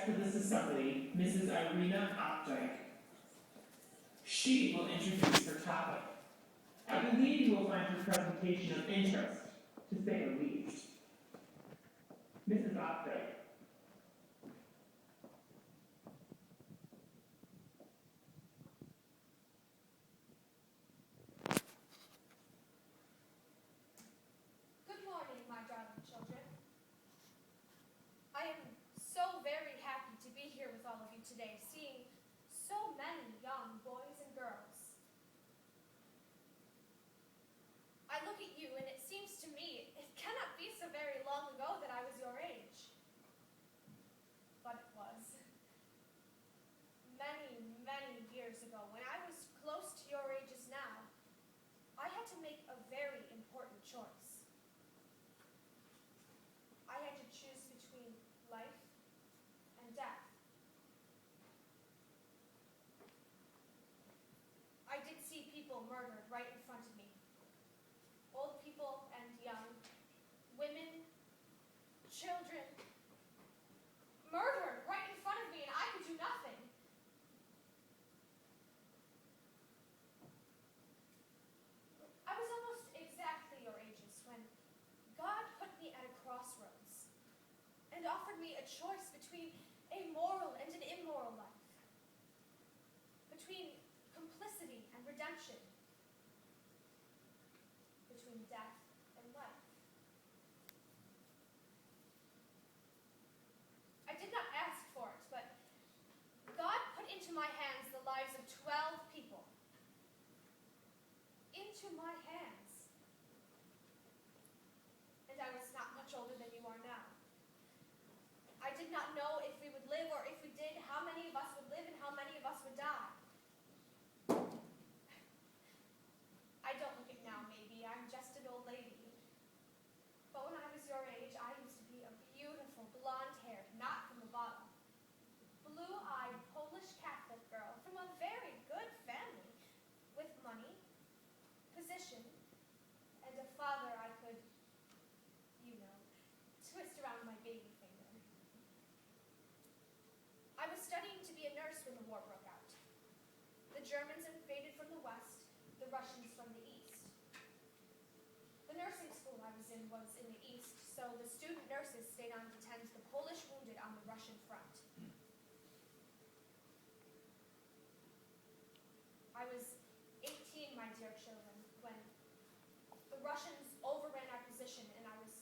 guest of this assembly, Mrs. Irena Opdyke. She will introduce her topic. I believe you will find her presentation of interest, to say the least. Mrs. Opdyke. Good morning, my darling children. I am so very happy to be here with all of you today, seeing so many young boys and girls. I look at you and it seems to me it cannot be so very long ago that I was your age. But it was. Many, many years ago, when I was close to your ages now, I had to make a very important choice. I had to choose between life and death. I did see people murdered right in front of me. Old people and young, women, children, murdered right in front of me, and I could do nothing. I was almost exactly your ages when God put me at a crossroads and offered me a choice between a moral and an immoral life, between complicity and redemption, between death and life. I did not ask for it, but God put into my hands the lives of 12 people. Into my hands. And I was not much older than you are now. I did not know if we would live, or if we did, how many of us would live and how many of us would die. I don't look it now, maybe. I'm just an old lady. But when I was your age, I used to be a beautiful, blonde-haired, not from the bottom, blue-eyed Polish Catholic girl from a very good family, with money, position, and a father I could, twist around my baby finger. I was studying to be a nurse when the war broke out. The Germans invaded from the west, the Russians from the east. The nursing school I was in the east, so the student nurses stayed on to tend the Polish wounded on the Russian front. I was 18, my dear children, when the Russians overran our position and I was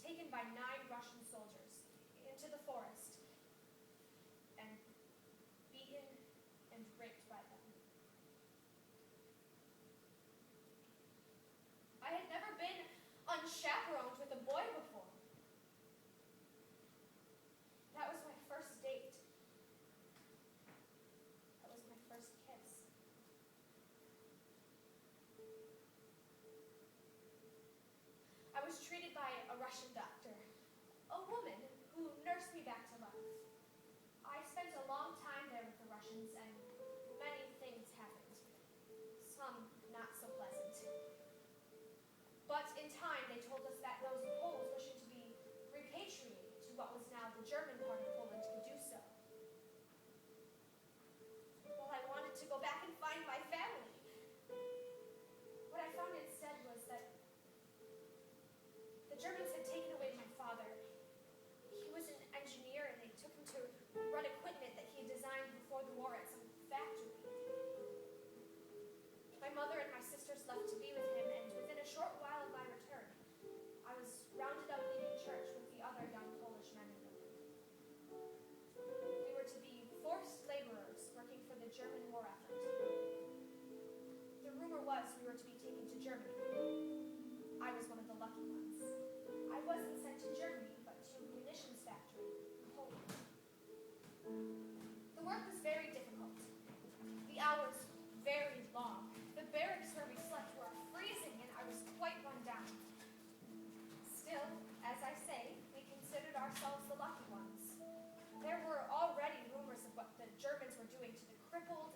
taken by 9 Russian soldiers into the forest and beaten and raped by them. I had never been unchaperoned with a boy before. That was my first date. That was my first kiss. I was treated by a Russian doctor, a woman who nursed me back to life. I spent a long time there with the Russians, and many things happened, some not so pleasant. But in time, they told us that those Poles wishing to be repatriated to what was now the German part of Poland could do so. Well, I wanted to go back and find my family. What I found instead was that the Germans had taken away my father. He was an engineer, and they took him to run equipment that he designed before the war at some factory. My mother and my sisters left to be with him, and within a short while of my return, I was rounded up leaving church with the other young Polish men and women. We were to be forced laborers working for the German war effort. The rumor was we were to be taken to Germany. I was one of the lucky ones. I wasn't sent to Germany, but to a munitions factory in Poland. The work was very difficult. The hours very long. The barracks where we slept were freezing, and I was quite run down. Still, as I say, we considered ourselves the lucky ones. There were already rumors of what the Germans were doing to the crippled